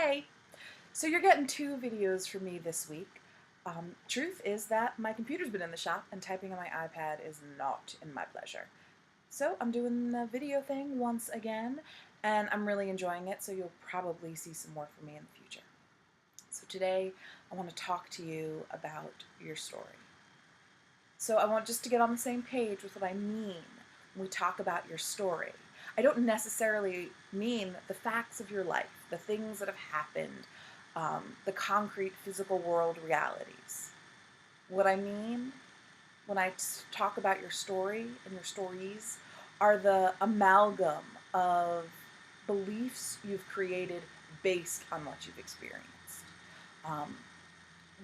Hey, so you're getting two videos from me this week. Truth is that my computer's been in the shop and typing on my iPad is not in my pleasure. So I'm doing the video thing once again, and I'm really enjoying it, so you'll probably see some more from me in the future. So today I want to talk to you about your story. So I want just to get on the same page with what I mean when we talk about your story. I don't necessarily mean the facts of your life, the things that have happened, the concrete physical world realities. What I mean when I talk about your story and your stories are the amalgam of beliefs you've created based on what you've experienced. Um,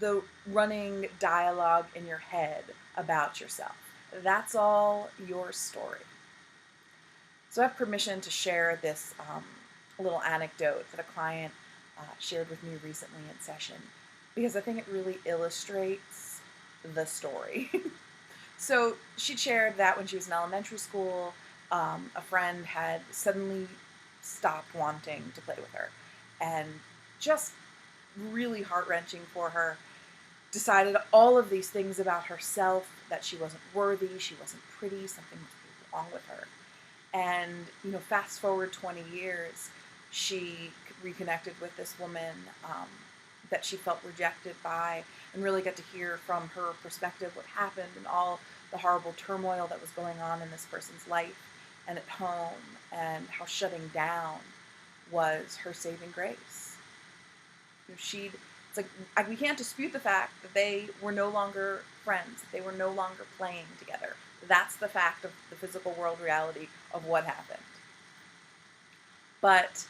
the running dialogue in your head about yourself. That's all your story. So I have permission to share this little anecdote that a client shared with me recently in session because I think it really illustrates the story. So she shared that when she was in elementary school, a friend had suddenly stopped wanting to play with her, and just really heart-wrenching for her, decided all of these things about herself, that she wasn't worthy, she wasn't pretty, something must be wrong with her. And, fast forward 20 years, she reconnected with this woman that she felt rejected by, and really got to hear from her perspective what happened and all the horrible turmoil that was going on in this person's life and at home, and how shutting down was her saving grace. It's like we can't dispute the fact that they were no longer friends, that they were no longer playing together. That's the fact of the physical world reality of what happened. But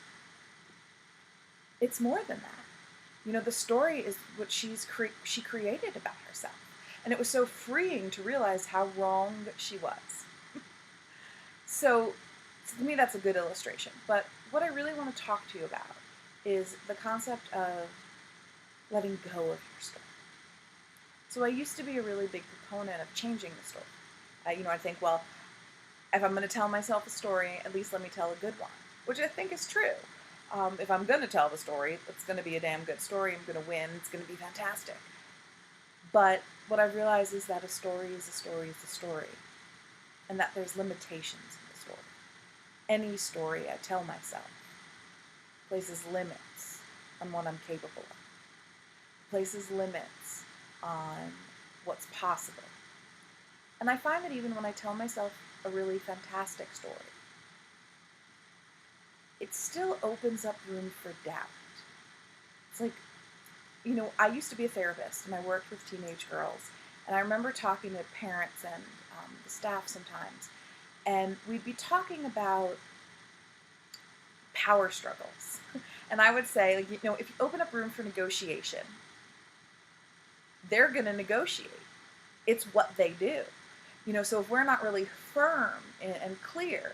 it's more than that. The story is what she created about herself. And it was so freeing to realize how wrong she was. So to me, that's a good illustration. But what I really want to talk to you about is the concept of letting go of your story. So I used to be a really big proponent of changing the story. I think, well, if I'm going to tell myself a story, at least let me tell a good one, which I think is true. If I'm going to tell the story, it's going to be a damn good story. I'm going to win. It's going to be fantastic. But what I've realized is that a story is a story is a story, and that there's limitations in the story. Any story I tell myself places limits on what I'm capable of, places limits on what's possible. And I find that even when I tell myself a really fantastic story, it still opens up room for doubt. It's like, I used to be a therapist and I worked with teenage girls. And I remember talking to parents and the staff sometimes. And we'd be talking about power struggles. And I would say, if you open up room for negotiation, they're going to negotiate. It's what they do. So if we're not really firm and clear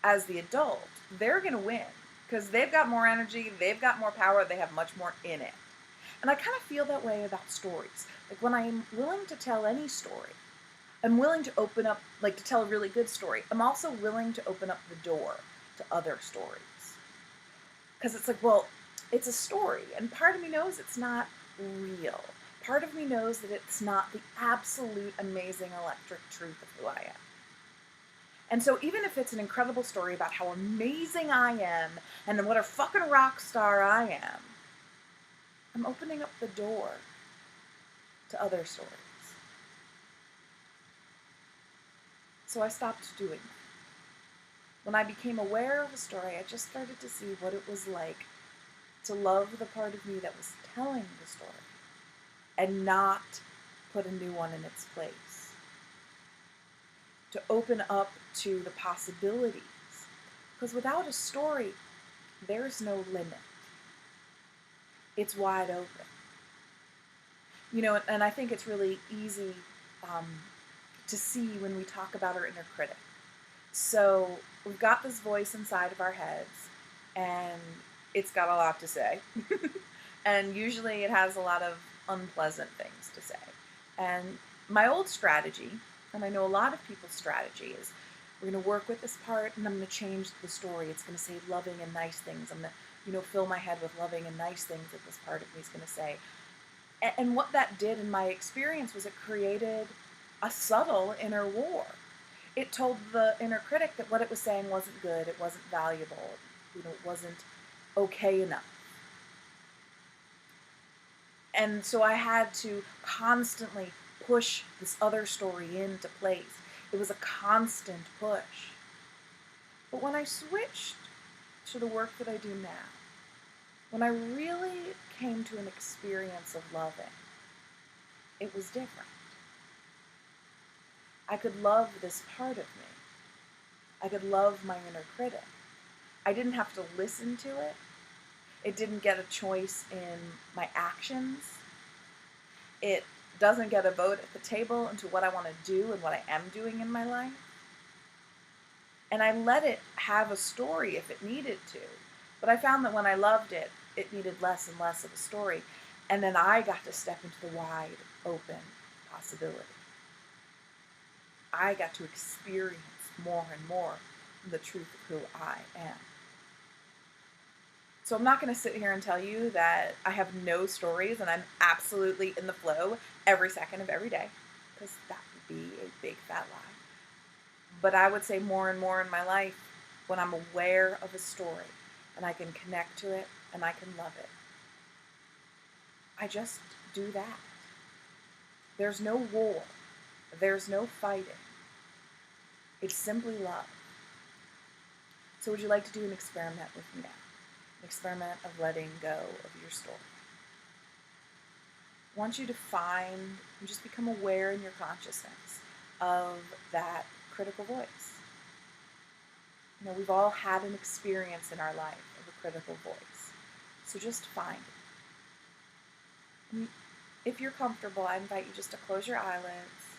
as the adult, they're going to win because they've got more energy, they've got more power, they have much more in it. And I kind of feel that way about stories. Like when I'm willing to tell any story, I'm willing to open up, like to tell a really good story, I'm also willing to open up the door to other stories. Because it's like, well, it's a story, and part of me knows it's not real. Part of me knows that it's not the absolute amazing electric truth of who I am. And so even if it's an incredible story about how amazing I am and what a fucking rock star I am, I'm opening up the door to other stories. So I stopped doing that. When I became aware of a story, I just started to see what it was like to love the part of me that was telling the story and not put a new one in its place. To open up to the possibilities. Because without a story, there's no limit. It's wide open. And I think it's really easy to see when we talk about our inner critic. So we've got this voice inside of our heads, and it's got a lot to say. And usually it has a lot of unpleasant things to say. And my old strategy, and I know a lot of people's strategy, is we're going to work with this part and I'm going to change the story. It's going to say loving and nice things. I'm going to fill my head with loving and nice things that this part of me is going to say. And what that did in my experience was it created a subtle inner war. It told the inner critic that what it was saying wasn't good, it wasn't valuable, it wasn't okay enough. And so I had to constantly push this other story into place. It was a constant push. But when I switched to the work that I do now, when I really came to an experience of loving, it was different. I could love this part of me. I could love my inner critic. I didn't have to listen to it. It didn't get a choice in my actions. It doesn't get a vote at the table into what I want to do and what I am doing in my life. And I let it have a story if it needed to. But I found that when I loved it, it needed less and less of a story. And then I got to step into the wide open possibility. I got to experience more and more the truth of who I am. So I'm not going to sit here and tell you that I have no stories and I'm absolutely in the flow every second of every day, because that would be a big fat lie. But I would say more and more in my life, when I'm aware of a story and I can connect to it and I can love it, I just do that. There's no war. There's no fighting. It's simply love. So would you like to do an experiment with me now? An experiment of letting go of your story. I want you to find and just become aware in your consciousness of that critical voice. We've all had an experience in our life of a critical voice. So just find it. And if you're comfortable, I invite you just to close your eyelids,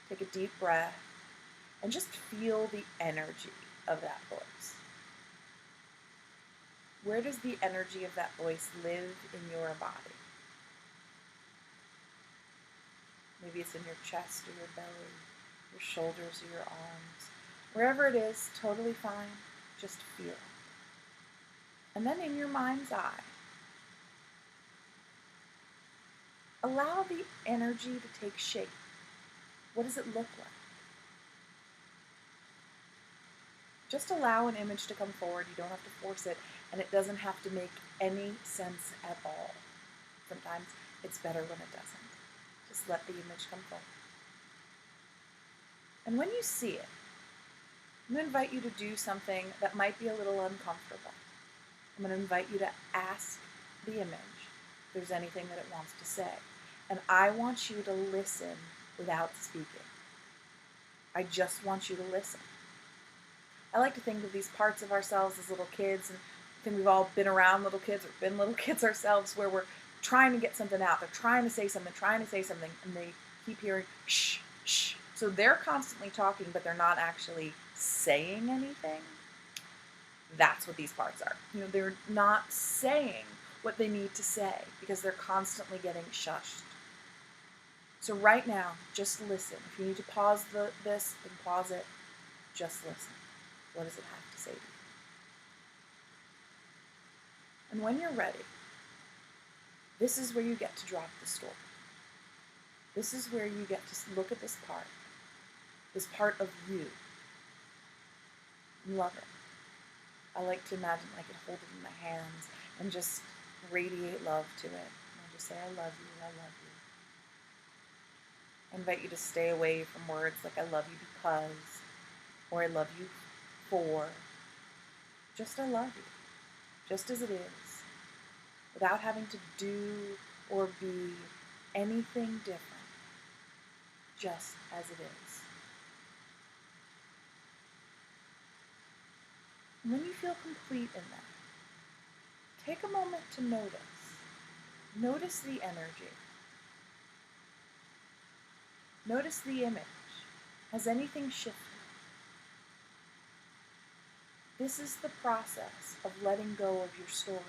take a deep breath, and just feel the energy of that voice. Where does the energy of that voice live in your body? Maybe it's in your chest or your belly, your shoulders or your arms. Wherever it is, totally fine. Just feel it. And then in your mind's eye, allow the energy to take shape. What does it look like? Just allow an image to come forward. You don't have to force it, and it doesn't have to make any sense at all. Sometimes it's better when it doesn't. Just let the image come forward. And when you see it, I'm going to invite you to do something that might be a little uncomfortable. I'm going to invite you to ask the image if there's anything that it wants to say. And I want you to listen without speaking. I just want you to listen. I like to think of these parts of ourselves as little kids, and I think we've all been around little kids or been little kids ourselves, where we're trying to get something out. They're trying to say something, and they keep hearing shh, shh. So they're constantly talking, but they're not actually saying anything. That's what these parts are. They're not saying what they need to say because they're constantly getting shushed. So right now, just listen. If you need to pause this, then pause it. Just listen. What does it have to say to you? And when you're ready, this is where you get to drop the story. This is where you get to look at this part of you, and love it. I like to imagine I could hold it in my hands and just radiate love to it. And I'll just say, I love you, I love you. I invite you to stay away from words like I love you because, or I love you for. Just I love you, just as it is, without having to do or be anything different, just as it is. And when you feel complete in that, take a moment to notice. Notice the energy. Notice the image. Has anything shifted? This is the process of letting go of your story.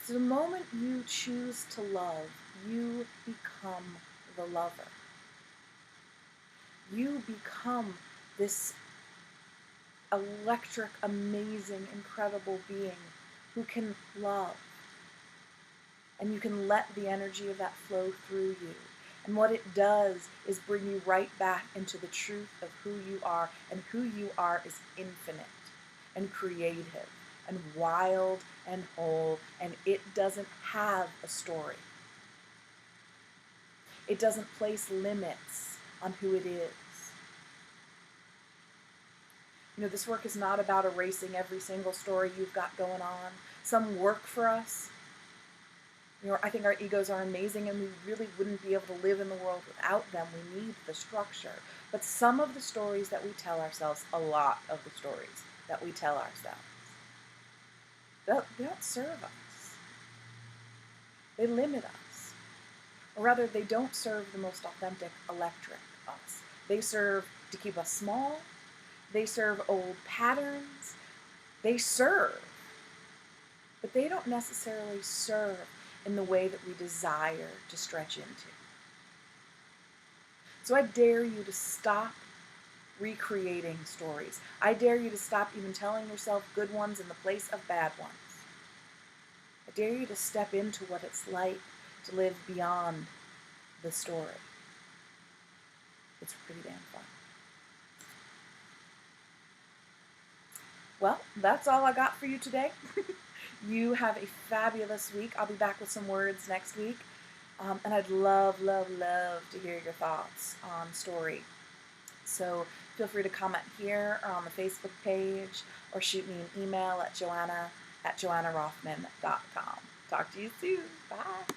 So the moment you choose to love, you become the lover. You become this electric, amazing, incredible being who can love. And you can let the energy of that flow through you. And what it does is bring you right back into the truth of who you are. And who you are is infinite and creative and wild and whole. And it doesn't have a story. It doesn't place limits on who it is. You know, this work is not about erasing every single story you've got going on. Some work for us. You know, I think our egos are amazing and we really wouldn't be able to live in the world without them. We need the structure. But some of the stories that we tell ourselves, a lot of the stories that we tell ourselves, they don't serve us. They limit us. Or rather, they don't serve the most authentic, electric us. They serve to keep us small. They serve old patterns. They serve. But they don't necessarily serve in the way that we desire to stretch into. So I dare you to stop recreating stories. I dare you to stop even telling yourself good ones in the place of bad ones. I dare you to step into what it's like to live beyond the story. It's pretty damn fun. Well, that's all I got for you today. You have a fabulous week. I'll be back with some words next week. And I'd love, love, love to hear your thoughts on story. So feel free to comment here or on the Facebook page or shoot me an email at joanna@joannarothman.com. Talk to you soon. Bye.